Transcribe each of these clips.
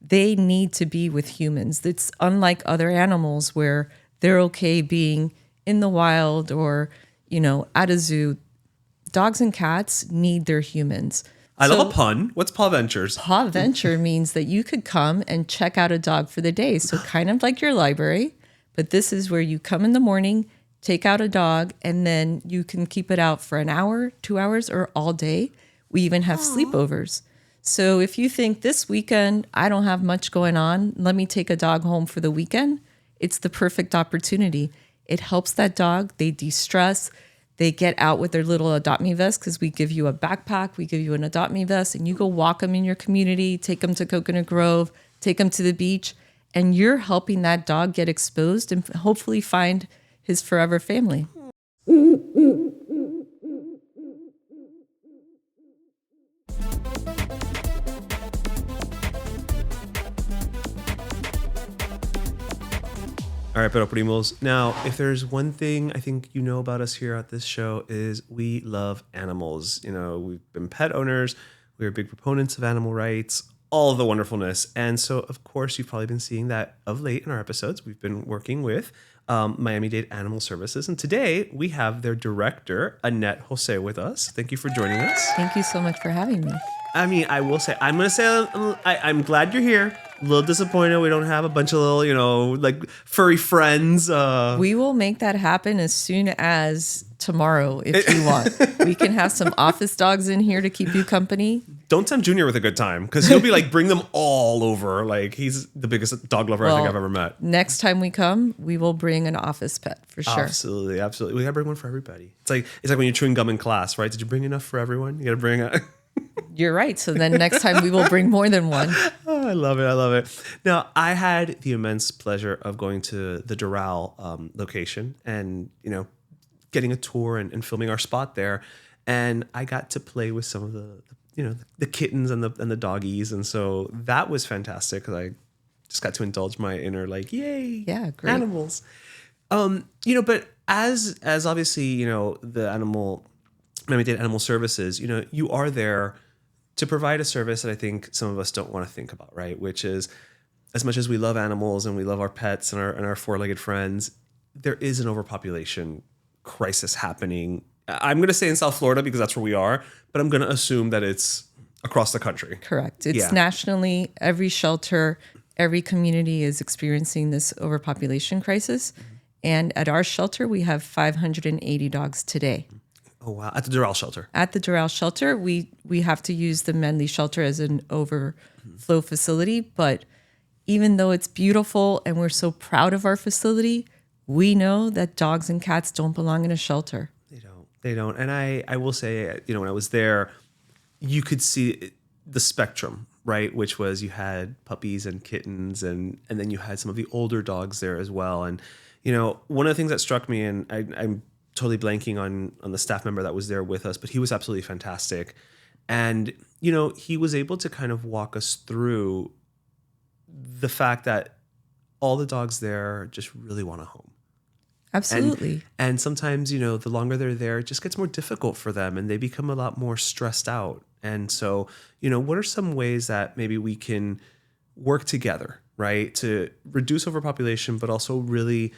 they need to be with humans. It's unlike other animals where they're okay being in the wild or, at a zoo. Dogs and cats need their humans. I love a pun. What's Paw Ventures? Paw Venture means that you could come and check out a dog for the day. So kind of like your library, but this is where you come in the morning, take out a dog, and then you can keep it out for an hour, 2 hours, or all day. We even have sleepovers. So if you think this weekend, I don't have much going on, let me take a dog home for the weekend, it's the perfect opportunity. It helps that dog. They de-stress. They get out with their little Adopt Me vest because we give you a backpack, we give you an Adopt Me vest, and you go walk them in your community, take them to Coconut Grove, take them to the beach, and you're helping that dog get exposed and hopefully find his forever family. All right, Pero Primos. Now, if there's one thing I think you know about us here at this show is we love animals. We've been pet owners. We're big proponents of animal rights, all of the wonderfulness. And so, of course, you've probably been seeing that of late in our episodes. We've been working with Miami-Dade Animal Services. And today we have their director, Annette Jose, with us. Thank you for joining us. Thank you so much for having me. I mean, I'm glad you're here. A little disappointed we don't have a bunch of little, like furry friends. We will make that happen as soon as tomorrow if you want. We can have some office dogs in here to keep you company. Don't tempt Junior with a good time because he'll be like, bring them all over. Like he's the biggest dog lover I think I've ever met. Next time we come, we will bring an office pet for sure. Absolutely. We gotta bring one for everybody. It's like when you're chewing gum in class, right? Did you bring enough for everyone? You gotta bring a... You're right. So then next time we will bring more than one. Oh, I love it. Now, I had the immense pleasure of going to the Doral location and, getting a tour and filming our spot there. And I got to play with some of the kittens and the doggies. And so that was fantastic because I just got to indulge my inner yay, yeah, great. Animals. But as obviously, the Miami-Dade Animal Services, you are there to provide a service that I think some of us don't want to think about, right? Which is, as much as we love animals and we love our pets and our four-legged friends, there is an overpopulation crisis happening. I'm going to say in South Florida because that's where we are, but I'm going to assume that it's across the country. Correct. It's nationally, every shelter, every community is experiencing this overpopulation crisis. And at our shelter, we have 580 dogs today. Oh, wow. At the Doral shelter. At the Doral shelter, we have to use the Menley shelter as an overflow facility. But even though it's beautiful and we're so proud of our facility, we know that dogs and cats don't belong in a shelter. They don't. And I will say, when I was there, you could see the spectrum, right? Which was you had puppies and kittens and then you had some of the older dogs there as well. And, one of the things that struck me, and I'm totally blanking on the staff member that was there with us, but he was absolutely fantastic. And, he was able to kind of walk us through the fact that all the dogs there just really want a home. Absolutely. And sometimes, the longer they're there, it just gets more difficult for them and they become a lot more stressed out. And so, what are some ways that maybe we can work together, right, to reduce overpopulation, but also really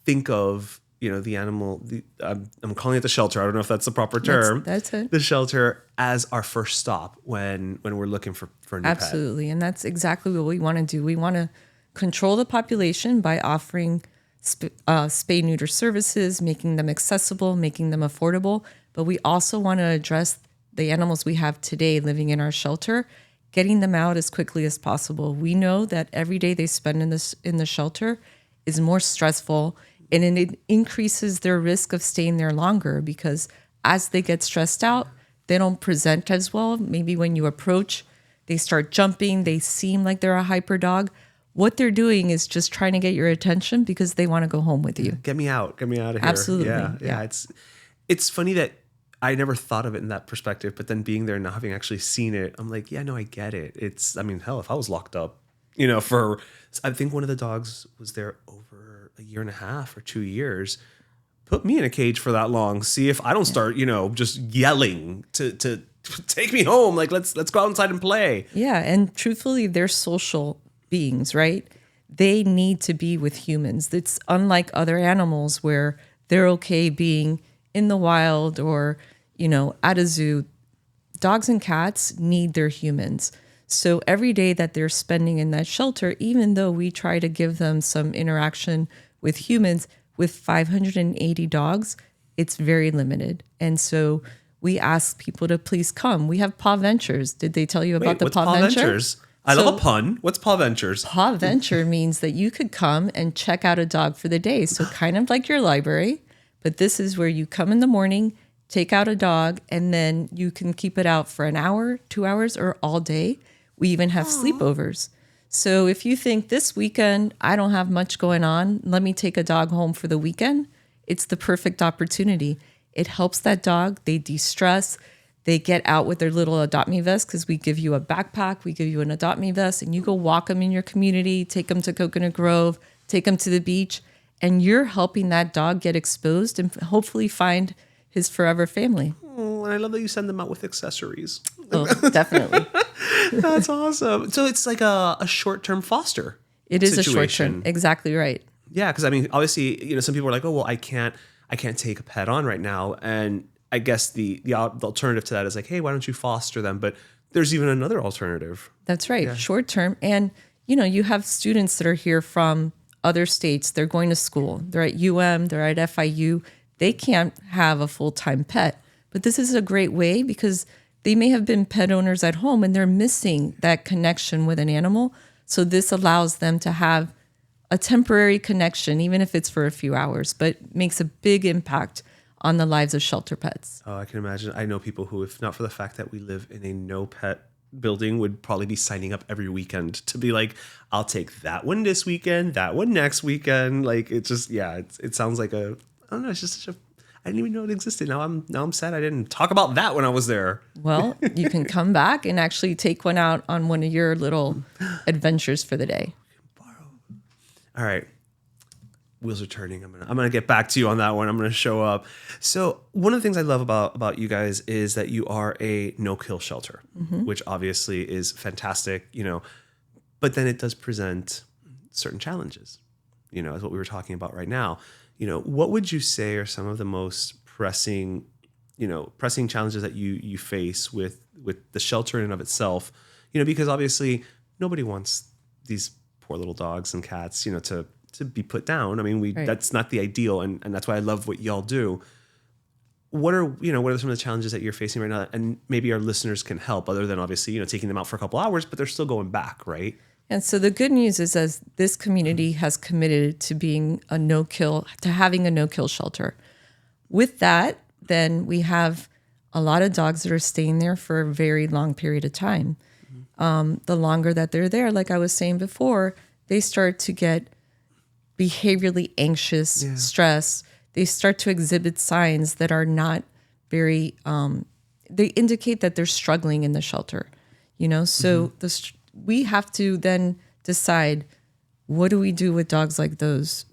think of the animal, I'm calling it the shelter. I don't know if that's the proper term. That's it. The shelter as our first stop when we're looking for a new Absolutely. Pet. And that's exactly what we want to do. We want to control the population by offering spay-neuter services, making them accessible, making them affordable. But we also want to address the animals we have today living in our shelter, getting them out as quickly as possible. We know that every day they spend in the shelter is more stressful, and it increases their risk of staying there longer because as they get stressed out, they don't present as well. Maybe when you approach, they start jumping, they seem like they're a hyper dog. What they're doing is just trying to get your attention because they want to go home with you. Get me out of here. Absolutely. Yeah. It's funny that I never thought of it in that perspective, but then being there and not having actually seen it, I'm like, yeah, no, I get it. Hell, if I was locked up, I think one of the dogs was there over a year and a half or 2 years. Put me in a cage for that long. See if I don't start, just yelling to take me home. Like, let's go outside and play. Yeah. And truthfully, they're social beings, right? They need to be with humans. It's unlike other animals where they're okay being in the wild or, at a zoo. Dogs and cats need their humans. So every day that they're spending in that shelter, even though we try to give them some interaction with humans, with 580 dogs, it's very limited. And so we ask people to please come. We have Paw Ventures. Did they tell you about the Paw Ventures? I love a pun. What's Paw Ventures? Paw Venture means that you could come and check out a dog for the day. So kind of like your library, but this is where you come in the morning, take out a dog, and then you can keep it out for an hour, 2 hours, or all day. We even have sleepovers. So if you think this weekend, I don't have much going on, let me take a dog home for the weekend, it's the perfect opportunity. It helps that dog. They de-stress. They get out with their little Adopt Me vest because we give you a backpack, we give you an Adopt Me vest, and you go walk them in your community, take them to Coconut Grove, take them to the beach, and you're helping that dog get exposed and hopefully find his forever family. Oh, and I love that you send them out with accessories. Oh, definitely. That's awesome. So it's like a short-term foster. It is situation. a short term. Exactly right. Yeah, because I mean, obviously, some people are like, oh, well, I can't take a pet on right now, and I guess the alternative to that is like, hey, why don't you foster them? But there's even another alternative. That's right, short term. And you have students that are here from other states. They're going to school. They're at they're at FIU. They can't have a full-time pet. But this is a great way because they may have been pet owners at home and they're missing that connection with an animal. So this allows them to have a temporary connection, even if it's for a few hours, but makes a big impact on the lives of shelter pets. Oh, I can imagine. I know people who, if not for the fact that we live in a no-pet building, would probably be signing up every weekend to be like, I'll take that one this weekend, that one next weekend. Like, it just, it sounds like I don't know, it's just such a, I didn't even know it existed. Now I'm sad I didn't talk about that when I was there. Well, you can come back and actually take one out on one of your little adventures for the day. All right. Wheels are turning. I'm gonna get back to you on that one. I'm gonna show up. So one of the things I love about you guys is that you are a no-kill shelter, which obviously is fantastic, but then it does present certain challenges, as what we were talking about right now. What would you say are some of the most pressing challenges that you face with the shelter in and of itself? Because obviously nobody wants these poor little dogs and cats, to be put down. I mean, that's not the ideal, and that's why I love what y'all do. What are some of the challenges that you're facing right now, and maybe our listeners can help, other than obviously taking them out for a couple hours, but they're still going back, right? And so the good news is, as this community has committed to being having a no-kill shelter. With that, then we have a lot of dogs that are staying there for a very long period of time. The longer that they're there, like I was saying before, they start to get behaviorally anxious, stressed. They start to exhibit signs that are not very, they indicate that they're struggling in the shelter, So we have to then decide, what do we do with dogs like those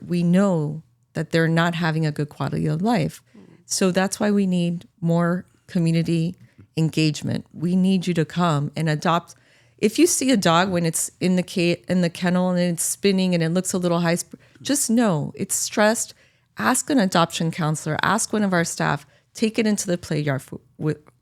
we know that they're not having a good quality of life. So that's why we need more community engagement. We need you to come and adopt. If you see a dog when it's in the kennel and it's spinning and it looks a little high, just know it's stressed. Ask an adoption counselor. Ask one of our staff. Take it into the play yard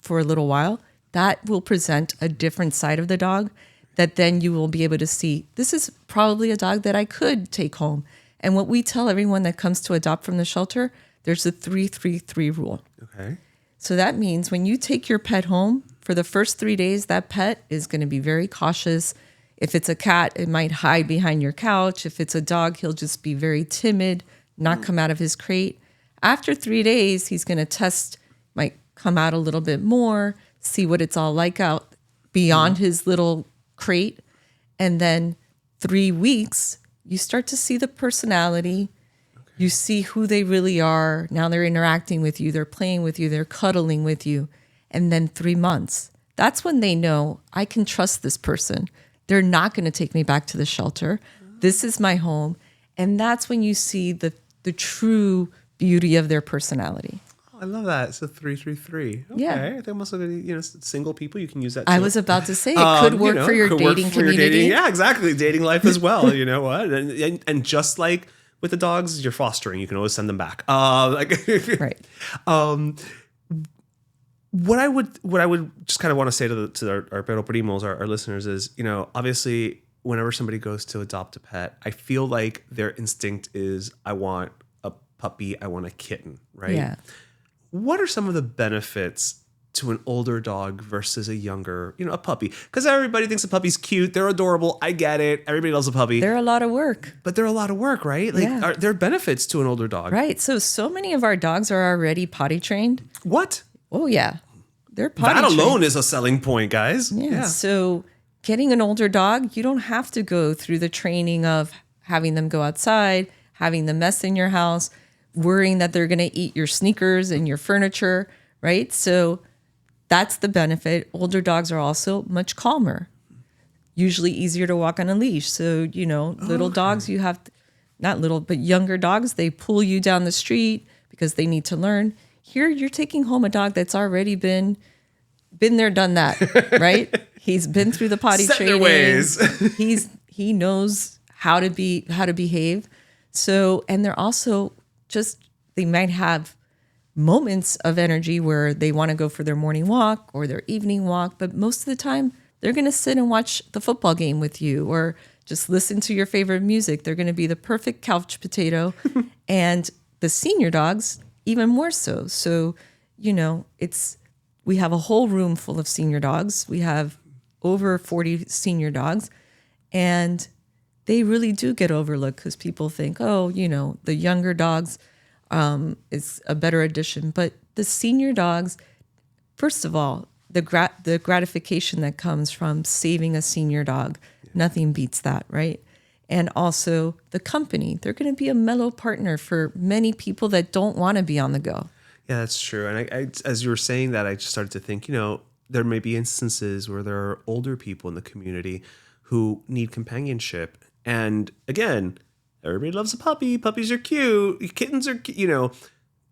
for a little while. That will present a different side of the dog that then you will be able to see, this is probably a dog that I could take home. And what we tell everyone that comes to adopt from the shelter, there's a 3-3-3 rule. Okay. So that means when you take your pet home, for the first 3 days, that pet is going to be very cautious. If it's a cat, it might hide behind your couch. If it's a dog, he'll just be very timid, not come out of his crate. After 3 days, he's going to test, might come out a little bit more, see what it's all like out beyond his little crate. And then 3 weeks, you start to see the personality. Okay. You see who they really are. Now they're interacting with you. They're playing with you. They're cuddling with you. And then 3 months, that's when they know, I can trust this person. They're not going to take me back to the shelter. This is my home. And that's when you see the true beauty of their personality. I love that. So 333. Okay. Yeah. I think I'm also going to, single people, you can use that too. I was about to say it could work for your dating community. Yeah, exactly. Dating life as well. You know what? And just like with the dogs, you're fostering, you can always send them back. Right. What I would just kind of want to say to our Pero Primos, our listeners is, obviously whenever somebody goes to adopt a pet, I feel like their instinct is, I want a puppy, I want a kitten, right? Yeah. What are some of the benefits to an older dog versus a younger, a puppy? Because everybody thinks a puppy's cute. They're adorable. I get it. Everybody loves a puppy. They're a lot of work. But they're a lot of work, right? Are there benefits to an older dog? Right. So many of our dogs are already potty trained. What? Oh, yeah. They're potty trained. That alone is a selling point, guys. Yeah. So getting an older dog, you don't have to go through the training of having them go outside, having them mess in your house, worrying that they're going to eat your sneakers and your furniture, right? So that's the benefit. Older dogs are also much calmer, usually easier to walk on a leash. So, little dogs, you have, not little, but younger dogs, they pull you down the street because they need to learn. Here, you're taking home a dog that's already been there, done that, right? He's been through the potty training. He knows how to behave. So, and they're also they might have moments of energy where they want to go for their morning walk or their evening walk, but most of the time they're going to sit and watch the football game with you or just listen to your favorite music. They're going to be the perfect couch potato. And the senior dogs, even more so. So, we have a whole room full of senior dogs. We have over 40 senior dogs, and they really do get overlooked because people think, the younger dogs is a better addition. But the senior dogs, first of all, the gratification that comes from saving a senior dog, nothing beats that, right? And also the company. They're going to be a mellow partner for many people that don't want to be on the go. Yeah, that's true. And I, as you were saying that, I just started to think, there may be instances where there are older people in the community who need companionship. And again, everybody loves a puppy. Puppies are cute. Kittens are,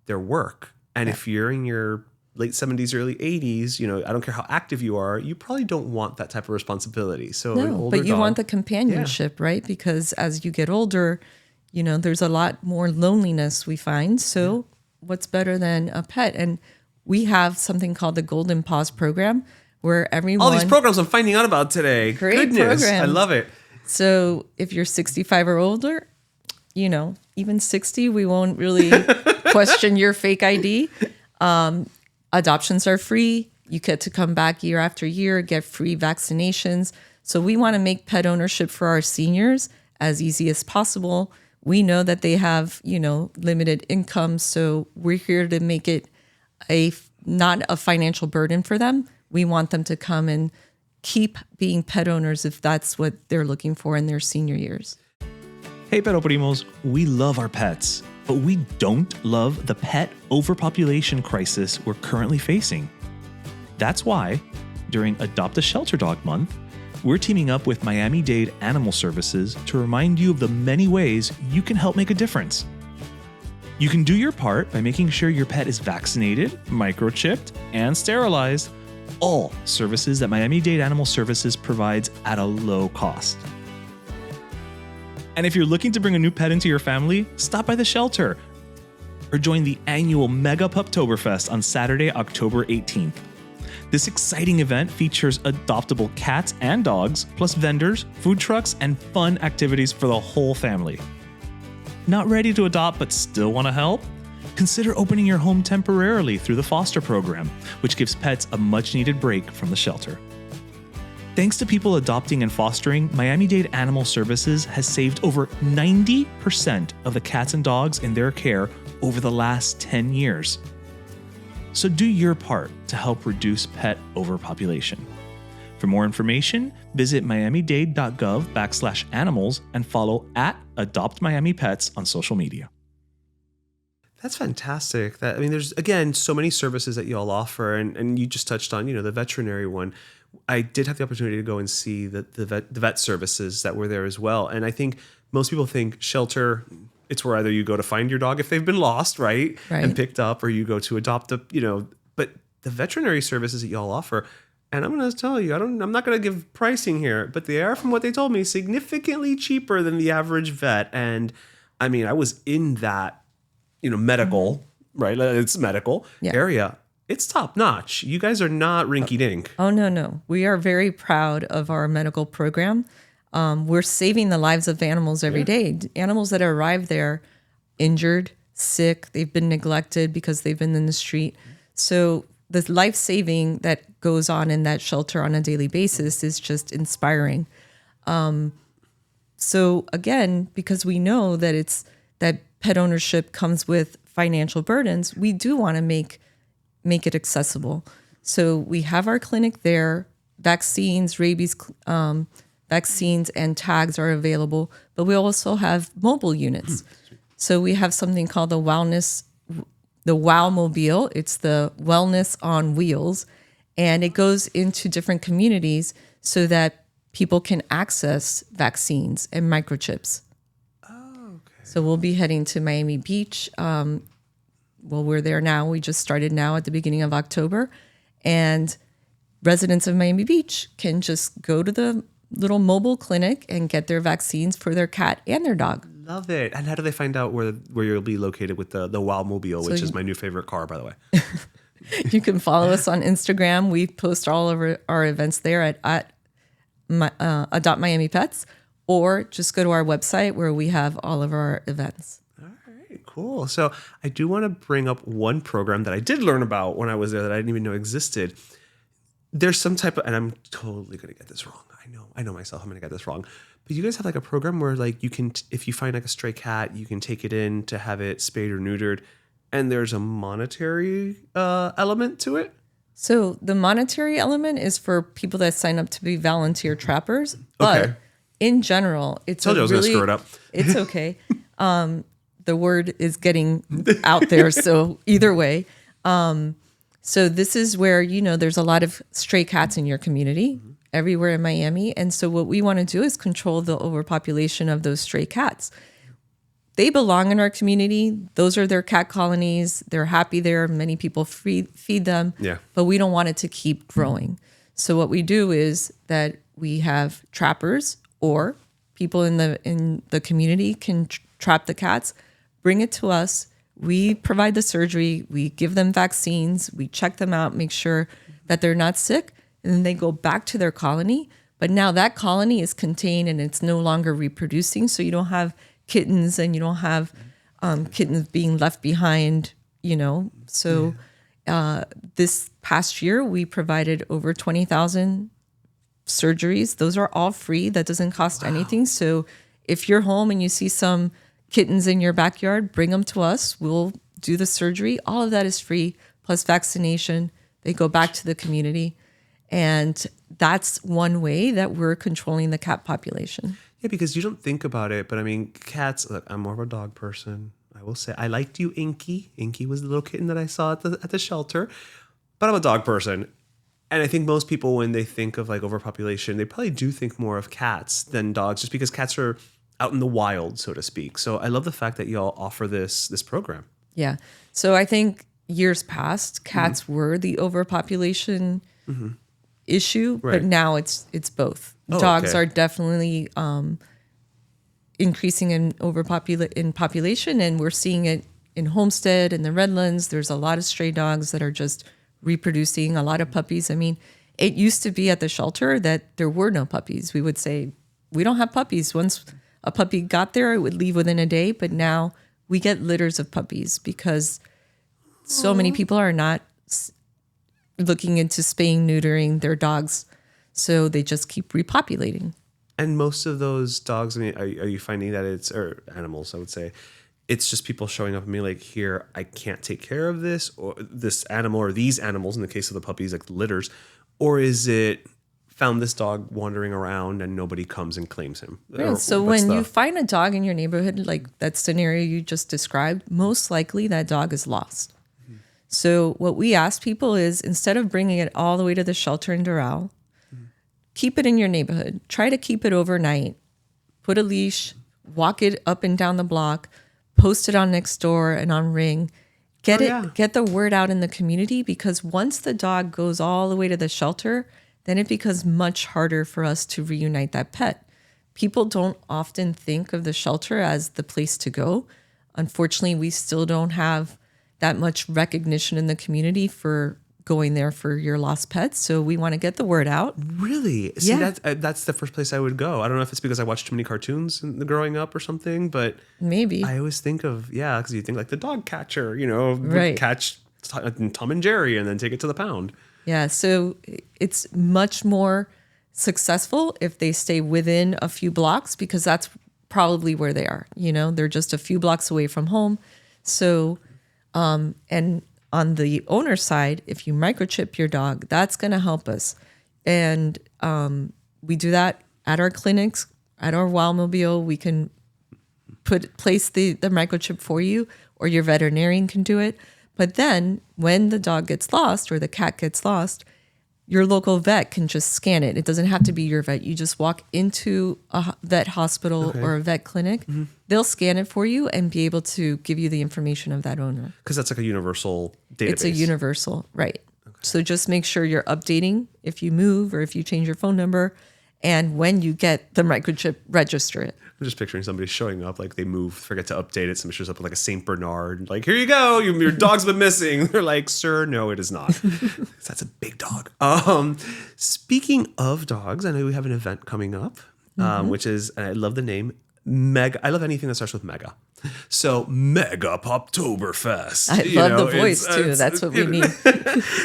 their work. And if you're in your late 70s, early 80s, I don't care how active you are, you probably don't want that type of responsibility. So an older but you dog, want the companionship, right? Because as you get older, there's a lot more loneliness we find. So what's better than a pet? And we have something called the Golden Paws program where everyone... All these programs I'm finding out about today. Great Goodness, program. I love it. So if you're 65 or older, even 60, we won't really question your fake ID. Adoptions are free. You get to come back year after year, get free vaccinations. So we want to make pet ownership for our seniors as easy as possible. We know that they have, limited income. So we're here to make it not a financial burden for them. We want them to come and keep being pet owners if that's what they're looking for in their senior years. Hey, Pero Primos, we love our pets, but we don't love the pet overpopulation crisis we're currently facing. That's why, during Adopt a Shelter Dog Month, we're teaming up with Miami-Dade Animal Services to remind you of the many ways you can help make a difference. You can do your part by making sure your pet is vaccinated, microchipped, and sterilized, all services that Miami-Dade Animal Services provides at a low cost. And if you're looking to bring a new pet into your family, stop by the shelter or join the annual MEGA PUPTOBER FEST on Saturday, October 18th. This exciting event features adoptable cats and dogs, plus vendors, food trucks, and fun activities for the whole family. Not ready to adopt but still want to help? Consider opening your home temporarily through the foster program, which gives pets a much-needed break from the shelter. Thanks to people adopting and fostering, Miami-Dade Animal Services has saved over 90% of the cats and dogs in their care over the last 10 years. So do your part to help reduce pet overpopulation. For more information, visit miamidade.gov/animals and follow @AdoptMiamiPets on social media. That's fantastic. There's, again, so many services that you all offer, and you just touched on, the veterinary one. I did have the opportunity to go and see the vet services that were there as well. And I think most people think shelter, It's where either you go to find your dog if they've been lost, right? Right. And picked up, or you go to adopt but the veterinary services that y'all offer, and I'm going to tell you, I'm not going to give pricing here, but they are, from what they told me, significantly cheaper than the average vet. And I mean, I was in that, medical, right? It's medical area. It's top notch. You guys are not rinky dink. Oh, no. We are very proud of our medical program. We're saving the lives of animals every day. Animals that arrive there injured, sick, they've been neglected because they've been in the street. So the life saving that goes on in that shelter on a daily basis is just inspiring. So again, because we know that that pet ownership comes with financial burdens, we do want to make it accessible. So we have our clinic there. Vaccines, rabies vaccines and tags are available, but we also have mobile units. So we have something called the Wow Mobile. It's the Wellness on Wheels, and it goes into different communities so that people can access vaccines and microchips. Oh, okay. So we'll be heading to Miami Beach. We're there now. We just started now at the beginning of October, and residents of Miami Beach can just go to the little mobile clinic and get their vaccines for their cat and their dog. Love it. And how do they find out where you'll be located with the Wow Mobile, which is my new favorite car, by the way? You can follow us on Instagram. We post all of our events there at Adopt Miami Pets, or just go to our website where we have all of our events. All right, cool. So I do want to bring up one program that I did learn about when I was there that I didn't even know existed. There's some type of, and I'm totally going to get this wrong. I know myself, I'm going to get this wrong. But you guys have like a program where like you can, if you find like a stray cat, you can take it in to have it spayed or neutered, and there's a monetary element to it? So the monetary element is for people that sign up to be volunteer trappers. But in general, it's Told you I was going to screw it up. It's okay. The word is getting out there. So either way. So this is where, there's a lot of stray cats in your community, everywhere in Miami. And so what we want to do is control the overpopulation of those stray cats. They belong in our community. Those are their cat colonies. They're happy there. Many people feed them. Yeah. But we don't want it to keep growing. So what we do is that we have trappers, or people in the community can trap the cats, bring it to us. We provide the surgery. We give them vaccines. We check them out, make sure that they're not sick. And then they go back to their colony. But now that colony is contained and it's no longer reproducing. So you don't have kittens, and you don't have kittens being left behind, So this past year, we provided over 20,000 surgeries. Those are all free. That doesn't cost anything. So if you're home and you see some kittens in your backyard, bring them to us. We'll do the surgery. All of that is free, plus vaccination. They go back to the community. And that's one way that we're controlling the cat population. Yeah, because you don't think about it, but I mean, cats, look, I'm more of a dog person. I will say I liked you, Inky. Inky was the little kitten that I saw at the shelter, but I'm a dog person. And I think most people, when they think of like overpopulation, they probably do think more of cats than dogs, just because cats are out in the wild, so to speak. So I love the fact that y'all offer this program. Yeah. So I think years past, cats were the overpopulation issue, but now it's both. Dogs are definitely increasing in population, and we're seeing it in Homestead and the Redlands. There's a lot of stray dogs that are just reproducing, a lot of puppies. I mean, it used to be at the shelter that there were no puppies. We would say, we don't have puppies. Once a puppy got there, it would leave within a day, but now we get litters of puppies because so many people are not looking into spaying, neutering their dogs. So they just keep repopulating. And most of those dogs, I mean, are you finding that or animals, I would say, it's just people showing up and being like, here, I can't take care of this, or this animal, or these animals, in the case of the puppies, like the litters, or is it found this dog wandering around and nobody comes and claims him? Yeah, so when you find a dog in your neighborhood, like that scenario you just described, most likely that dog is lost. So what we ask people is, instead of bringing it all the way to the shelter in Doral, keep it in your neighborhood. Try to keep it overnight. Put a leash, walk it up and down the block, post it on Nextdoor and on Ring. Get yeah. get the word out in the community, because once the dog goes all the way to the shelter, then it becomes much harder for us to reunite that pet. People don't often think of the shelter as the place to go. Unfortunately, we still don't have that much recognition in the community for going there for your lost pets. So we want to get the word out. Really? See, Yeah. that's the first place I would go. I don't know if it's because I watched too many cartoons growing up or something, but Maybe. I always think of, because you think like the dog catcher, would Right. catch Tom and Jerry and then take it to the pound. Yeah, so it's much more successful if they stay within a few blocks, because that's probably where they are. They're just a few blocks away from home. So, and on the owner side, if you microchip your dog, that's going to help us. And we do that at our clinics, at our Wildmobile. We can place the microchip for you, or your veterinarian can do it. But then when the dog gets lost or the cat gets lost, your local vet can just scan it. It doesn't have to be your vet. You just walk into a vet hospital or a vet clinic. Mm-hmm. They'll scan it for you and be able to give you the information of that owner. Because that's like a universal database. It's a universal, right. Okay. So just make sure you're updating if you move or if you change your phone number. And when you get the microchip, register it. I'm just picturing somebody showing up, like they move, forget to update it. Somebody shows up with like a St. Bernard, like, here you go, your dog's been missing. They're like, sir, no, it is not. That's a big dog. Speaking of dogs, I know we have an event coming up, which is, and I love the name, Mega. I love anything that starts with Mega. So MEGA PUPTOBER FEST. I love the voice too. That's what we need.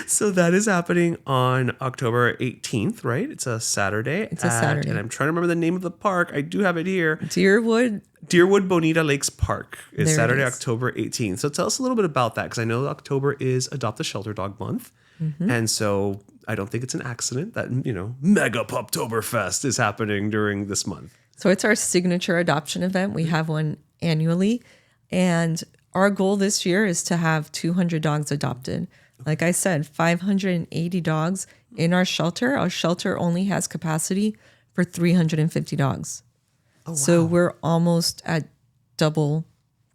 So that is happening on October 18th, right? It's a Saturday. It's a Saturday. And I'm trying to remember the name of the park. I do have it here. Deerwood Bonita Lakes Park is there Saturday, it is. October 18th. So tell us a little bit about that, because I know October is Adopt a Shelter Dog Month. Mm-hmm. And so I don't think it's an accident that, MEGA PUPTOBER FEST is happening during this month. So it's our signature adoption event. We have one annually. And our goal this year is to have 200 dogs adopted. Like I said, 580 dogs in our shelter. Our shelter only has capacity for 350 dogs. Oh, wow. So we're almost at double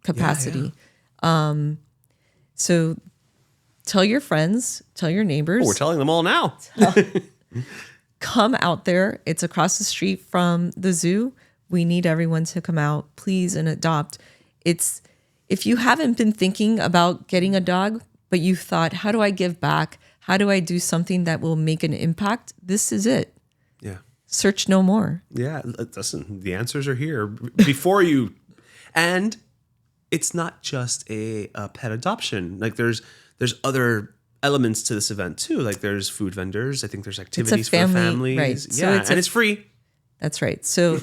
capacity. Yeah. So tell your friends, tell your neighbors. Oh, we're telling them all now. Come out there. It's across the street from the zoo. We need everyone to come out, please, and adopt. If you haven't been thinking about getting a dog, but you thought, how do I give back? How do I do something that will make an impact? This is it. Yeah. Search no more. Yeah. Listen, the answers are here before you. And it's not just a pet adoption. Like there's other elements to this event too. Like there's food vendors. I think there's activities for families. Right. Yeah. So it's free. That's right. So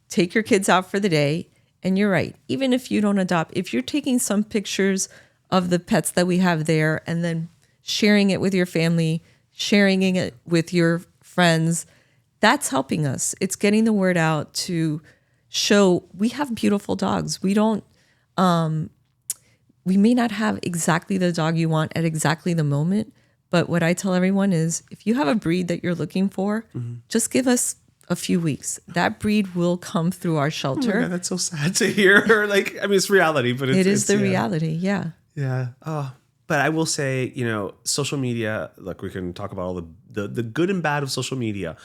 take your kids out for the day. And you're right. Even if you don't adopt, if you're taking some pictures of the pets that we have there and then sharing it with your family, sharing it with your friends, that's helping us. It's getting the word out to show we have beautiful dogs. We don't, we may not have exactly the dog you want at exactly the moment, but what I tell everyone is if you have a breed that you're looking for, just give us a few weeks. That breed will come through our shelter. Oh my God, that's so sad to hear. Like, I mean, it's reality, but it's the reality. Yeah. Yeah. Oh, but I will say, social media, look, we can talk about all the good and bad of social media.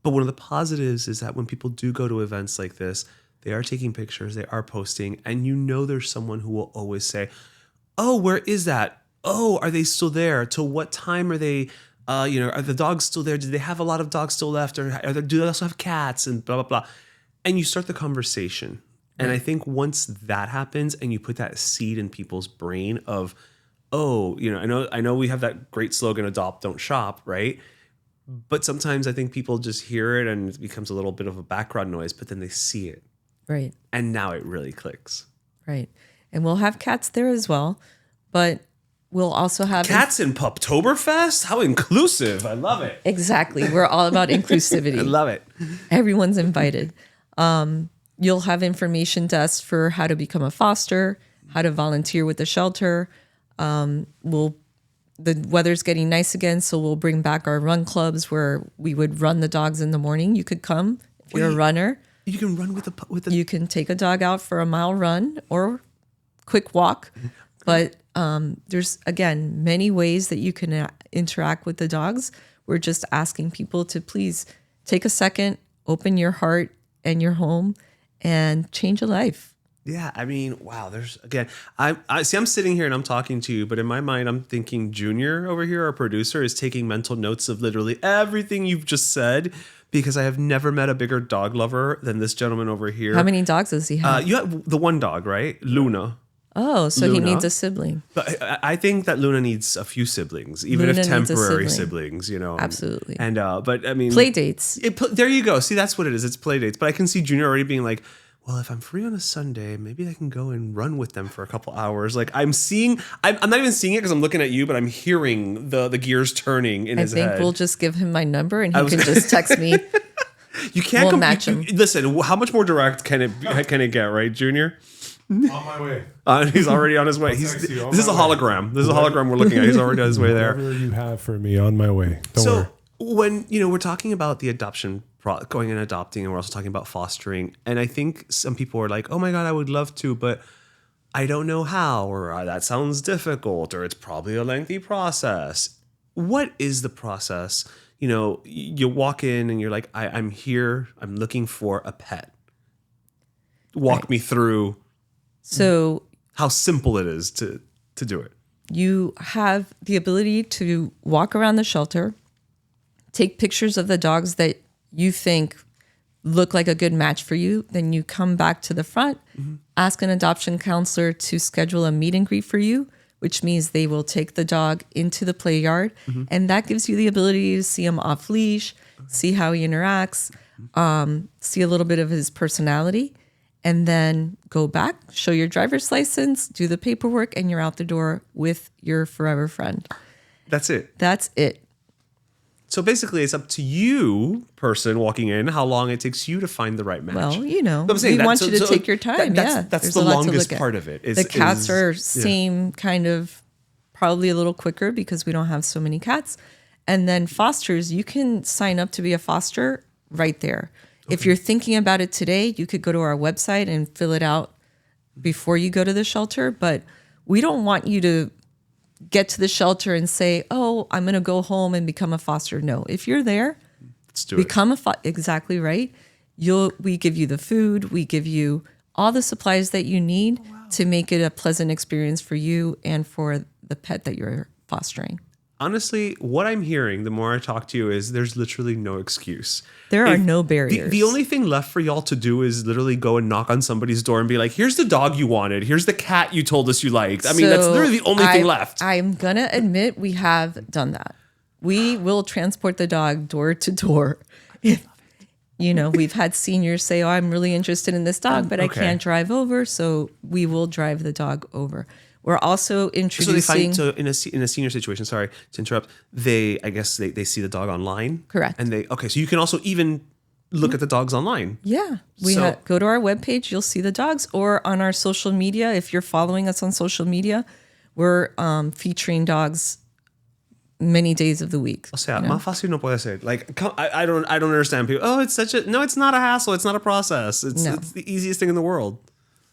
But one of the positives is that when people do go to events like this, they are taking pictures, they are posting, and there's someone who will always say, oh, where is that? Oh, are they still there? Till what time are they? Are the dogs still there? Do they have a lot of dogs still left? Or do they also have cats and blah, blah, blah? And you start the conversation. And I think once that happens and you put that seed in people's brain of, oh, I know we have that great slogan, adopt, don't shop, right? But sometimes I think people just hear it and it becomes a little bit of a background noise, but then they see it. Right. And now it really clicks. Right. And we'll have cats there as well, but we'll also have cats in PUPTOBER FEST. How inclusive! I love it. Exactly, we're all about inclusivity. I love it. Everyone's invited. You'll have information desks for how to become a foster, how to volunteer with the shelter. The weather's getting nice again, so we'll bring back our run clubs where we would run the dogs in the morning. You could come if you're a runner. You can run with the. You can take a dog out for a mile run or quick walk. But there's, again, many ways that you can interact with the dogs. We're just asking people to please take a second, open your heart and your home, and change a life. Yeah, I mean, wow. There's again, I see. I'm sitting here and I'm talking to you, but in my mind, I'm thinking Junior over here, our producer, is taking mental notes of literally everything you've just said, because I have never met a bigger dog lover than this gentleman over here. How many dogs does he have? You have the one dog, right? Luna. Oh, so Luna. he needs a sibling. But I think that Luna needs a few siblings, even Luna if needs a temporary sibling. siblings, you know. Absolutely. And but I mean, Play dates. There you go. See, that's what it is. It's play dates. But I can see Junior already being like, well, if I'm free on a Sunday, maybe I can go and run with them for a couple hours. Like I'm not even seeing it because I'm looking at you, but I'm hearing the gears turning in his head. I think we'll just give him my number and he can just text me. You can't We'll match him. Listen, how much more direct can it get, right, Junior? On my way. He's already on his way. This is a hologram. This is a hologram we're looking at. He's already on his way there. Whatever you have for me, on my way. Don't worry. When we're talking about the adoption, going and adopting, and we're also talking about fostering, and I think some people are like, "Oh my God, I would love to, but I don't know how," or "That sounds difficult," or "It's probably a lengthy process." What is the process? You walk in and you're like, "I'm here. I'm looking for a pet." Walk me through. So How simple it is to do it. you have the ability to walk around the shelter, take pictures of the dogs that you think look like a good match for you. Then you come back to the front, ask an adoption counselor to schedule a meet and greet for you, which means they will take the dog into the play yard. And that gives you the ability to see him off leash, see how he interacts, see a little bit of his personality, and then go back, show your driver's license, do the paperwork, and you're out the door with your forever friend. That's it. That's it. So basically, it's up to you, person walking in, how long it takes you to find the right match. Well, I'm saying we want you to take your time. That's There's the a lot to longest look at. part of it. The cats are same kind of, probably a little quicker because we don't have so many cats. And then fosters, you can sign up to be a foster right there. Okay. If you're thinking about it today, you could go to our website and fill it out before you go to the shelter. But we don't want you to get to the shelter and say, "Oh, I'm going to go home and become a foster." No, if you're there, let's do become exactly right. We give you the food, we give you all the supplies that you need to make it a pleasant experience for you and for the pet that you're fostering. Honestly, what I'm hearing the more I talk to you is there's literally no excuse. There are no barriers. The only thing left for y'all to do is literally go and knock on somebody's door and be like, "Here's the dog you wanted. Here's the cat you told us you liked." I mean, that's literally the only thing left. I'm going to admit we have done that. We will transport the dog door to door. We've had seniors say, "Oh, I'm really interested in this dog, but I can't drive over." So we will drive the dog over. We're also introducing. So in a senior situation, sorry to interrupt, I guess they see the dog online. Correct. And so you can also even look at the dogs online. Yeah. Go to our webpage, you'll see the dogs, or on our social media. If you're following us on social media, we're featuring dogs many days of the week. O sea, más fácil no puede ser. Like, I don't understand people. Oh, it's it's not a hassle. It's not a process. It's the easiest thing in the world.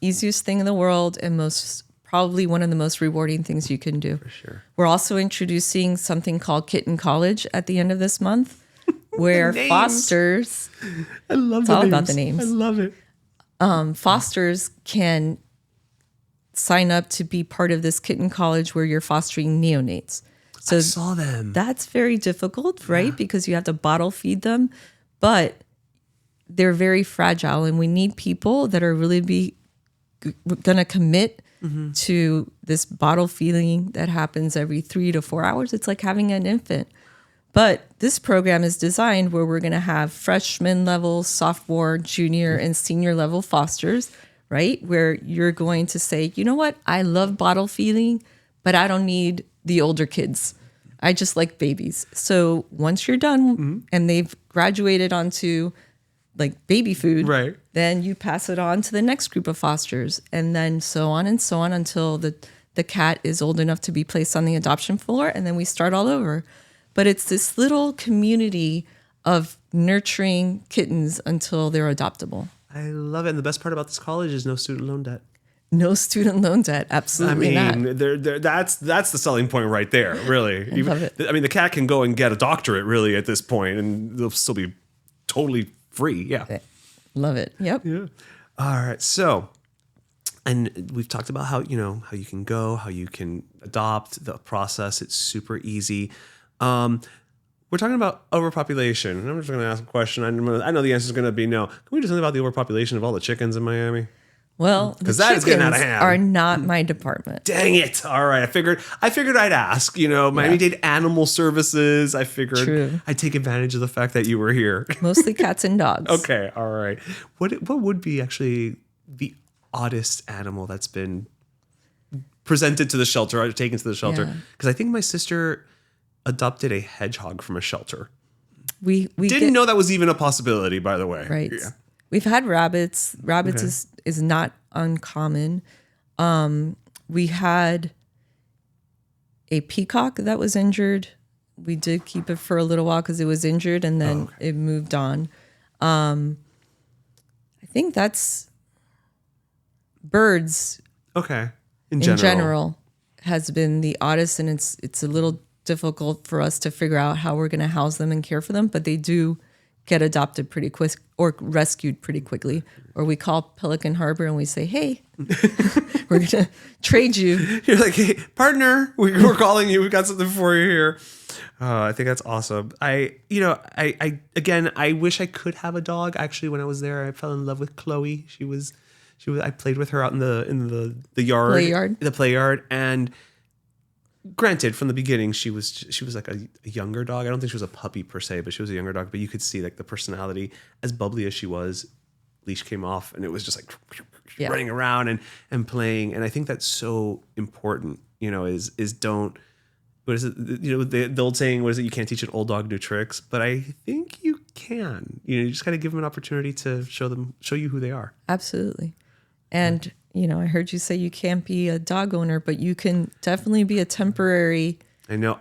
Easiest thing in the world, and probably one of the most rewarding things you can do. For sure. We're also introducing something called Kitten College at the end of this month, where fosters. I love it's all about the names. I love it. Fosters can sign up to be part of this Kitten College where you're fostering neonates. So I saw them. That's very difficult, right? Because you have to bottle feed them, but they're very fragile, and we need people that are really going to commit to this bottle feeding that happens every 3 to 4 hours. It's like having an infant. But this program is designed where we're going to have freshman level, sophomore, junior, and senior level fosters, right? Where you're going to say, "You know what? I love bottle feeding, but I don't need the older kids. I just like babies." So once you're done and they've graduated onto like baby food, right, then you pass it on to the next group of fosters, and then so on until the cat is old enough to be placed on the adoption floor, and then we start all over. But it's this little community of nurturing kittens until they're adoptable. I love it. And the best part about this college is no student loan debt. No student loan debt. Absolutely not. That's the selling point right there, really. Love it. I mean, the cat can go and get a doctorate really at this point, and they'll still be totally free. Yeah. Love it. Yep. Yeah. All right. So, and we've talked about how you can go, how you can adopt the process. It's super easy. We're talking about overpopulation. And I'm just going to ask a question. I know the answer is going to be no. Can we do something about the overpopulation of all the chickens in Miami? Well, because that is getting out of hand. Are not my department. Dang it! All right, I figured I'd ask. Miami-Dade Animal Services. I figured True. I'd take advantage of the fact that you were here. Mostly cats and dogs. Okay, all right. What would be actually the oddest animal that's been presented to the shelter or taken to the shelter? Because I think my sister adopted a hedgehog from a shelter. We didn't know that was even a possibility, by the way. Right. Yeah. We've had rabbits. Rabbits is not uncommon. We had a peacock that was injured. We did keep it for a little while because it was injured, and then it moved on. I think that's birds. Okay. In general has been the oddest, and it's a little difficult for us to figure out how we're going to house them and care for them, but they do get adopted pretty quick or rescued pretty quickly. Or we call Pelican Harbor and we say, hey, we're going to trade you. You're like, hey, partner, we're calling you. We've got something for you here. I think that's awesome. I wish I could have a dog. Actually, when I was there, I fell in love with Chloe. I played with her out in the yard, the play yard. And granted, from the beginning, she was like a younger dog. I don't think she was a puppy per se, but she was a younger dog. But you could see like the personality, as bubbly as she was. Leash came off, and it was just like running around and playing. And I think that's so important. Is don't. What is it? The old saying, what is it? You can't teach an old dog new tricks, but I think you can. You just got to give them an opportunity to show you who they are. Absolutely. And I heard you say you can't be a dog owner, but you can definitely be a temporary. I know.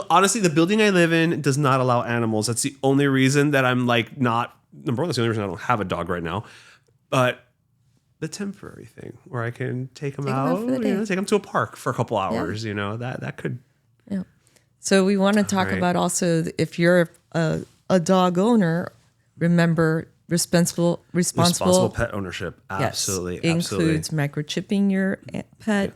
Honestly, the building I live in does not allow animals. That's the only reason that I'm like not. Number one, that's the only reason I don't have a dog right now. But the temporary thing where I can take them out, take them to a park for a couple hours. Yeah. That could. Yeah. So we want to talk about also if you're a dog owner, remember responsible pet ownership. Absolutely. Yes, includes microchipping your pet,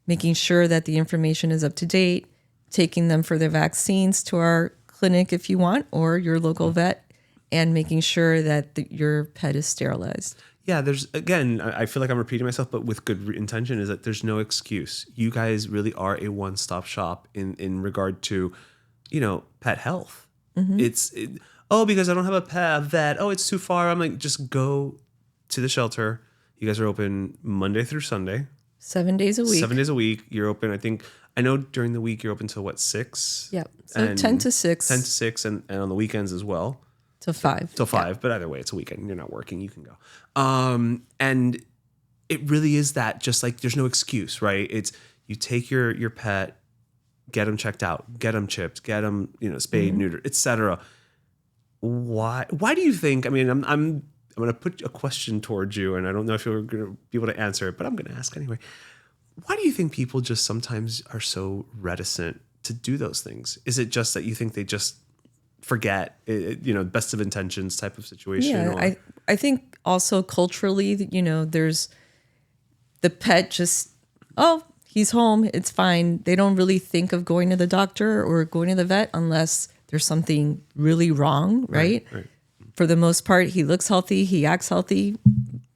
making sure that the information is up to date, taking them for their vaccines to our clinic if you want, or your local vet, and making sure that your pet is sterilized. Yeah, I feel like I'm repeating myself, but with good intention, is that there's no excuse. You guys really are a one-stop shop in regard to, pet health. Mm-hmm. Because I don't have a vet. Oh, it's too far. I'm like, just go to the shelter. You guys are open Monday through Sunday. 7 days a week. 7 days a week. You're open, I know during the week you're open till 6? Yep. So 10 to 6. 10 to 6 and on the weekends as well. Till 5. Till 5. Yeah. But either way, it's a weekend. You're not working. You can go. And it really is that, just like there's no excuse, right? It's you take your pet, get them checked out, get them chipped, get them, spayed, neutered, etc. Why do you think? I mean, I'm going to put a question towards you, and I don't know if you're going to be able to answer it, but I'm going to ask anyway. Why do you think people just sometimes are so reticent to do those things? Is it just that you think they just forget, best of intentions type of situation? Yeah, I think also culturally, there's the pet just, he's home, it's fine. They don't really think of going to the doctor or going to the vet unless there's something really wrong, right? Right. For the most part, he looks healthy, he acts healthy.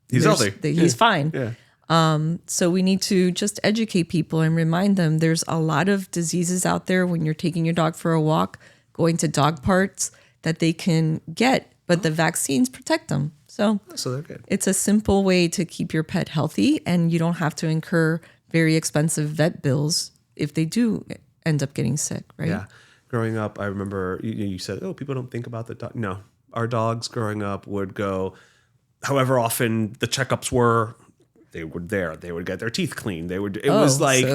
He's healthy. He's fine. Yeah. So we need to just educate people and remind them there's a lot of diseases out there when you're taking your dog for a walk, going to dog parks that they can get, but the vaccines protect them. So they're good. It's a simple way to keep your pet healthy, and you don't have to incur very expensive vet bills if they do end up getting sick, right? Yeah. Growing up, I remember you said, people don't think about the dog. No, our dogs growing up would go, however often the checkups were, they were there. They would get their teeth cleaned. It was like,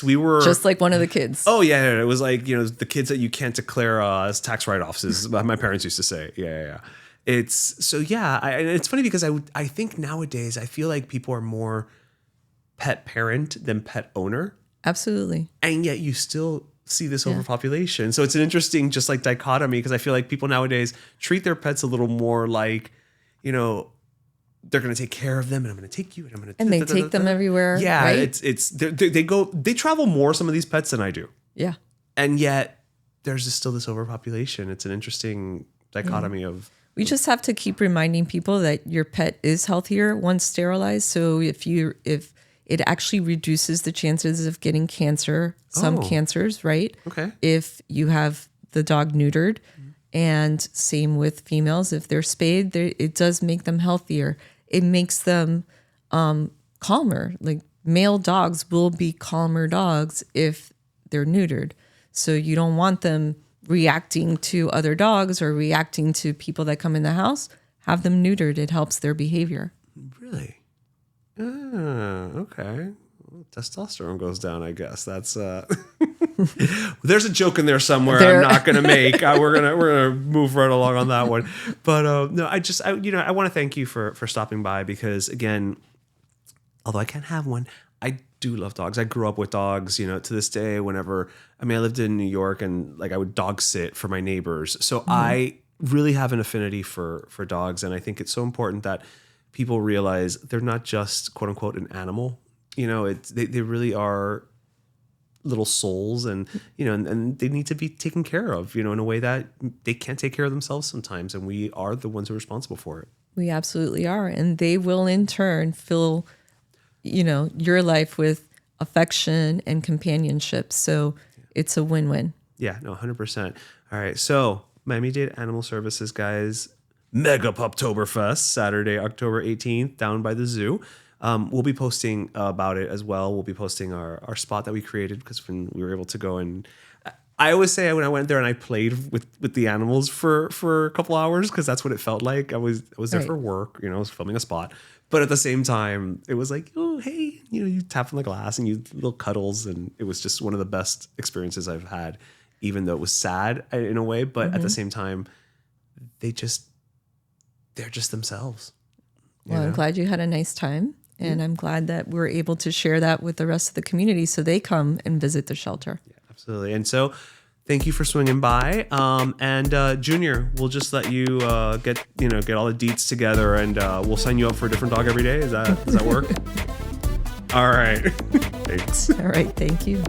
we were just like one of the kids. Oh yeah. It was like, the kids that you can't declare as tax write-offs, is my parents used to say. Yeah. It's so, and it's funny because I think nowadays I feel like people are more pet parent than pet owner. Absolutely. And yet you still see this overpopulation. So it's an interesting just like dichotomy, because I feel like people nowadays treat their pets a little more like, you know, they're going to take care of them, and I'm going to take you, and I'm going to, and they take them everywhere. Yeah. Right? They travel more, some of these pets, than I do. Yeah. And yet there's still this overpopulation. It's an interesting dichotomy of. We just have to keep reminding people that your pet is healthier once sterilized. So if it actually reduces the chances of getting cancer, some cancers, right? Okay. If you have the dog neutered, and same with females, if they're spayed, it does make them healthier. It makes them calmer. Like male dogs will be calmer dogs if they're neutered. So you don't want them reacting to other dogs or reacting to people that come in the house. Have them neutered. It helps their behavior. Really? Okay. Well, testosterone goes down, I guess. That's there's a joke in there somewhere I'm not going to make. We're gonna move right along on that one. But no, I want to thank you for stopping by, because again, although I can't have one, I do love dogs. I grew up with dogs, to this day. I lived in New York, and like I would dog sit for my neighbors. So I really have an affinity for dogs, and I think it's so important that people realize they're not just quote unquote an animal. They really are little souls, and and they need to be taken care of, in a way that they can't take care of themselves sometimes, and we are the ones who are responsible for it. We absolutely are, and they will in turn fill your life with affection and companionship. So it's a win-win. Yeah, no, 100%. All right, so Miami-Dade Animal Services, guys, MEGA PUPTOBER FEST, Saturday, October 18th, down by the zoo. We'll be posting about it as well. We'll be posting our spot that we created, because when we were able to go, and I always say when I went there and I played with the animals for a couple hours, because that's what it felt like. I was there for work, I was filming a spot, but at the same time it was like, oh hey, you tap on the glass and you little cuddles, and it was just one of the best experiences I've had, even though it was sad in a way, but at the same time they're just themselves. Well, I'm glad you had a nice time. And I'm glad that we're able to share that with the rest of the community, so they come and visit the shelter. Yeah, absolutely. And so thank you for swinging by. And Junior, we'll just let you get all the deets together, and we'll sign you up for a different dog every day. Does that work? All right. Thanks. All right. Thank you.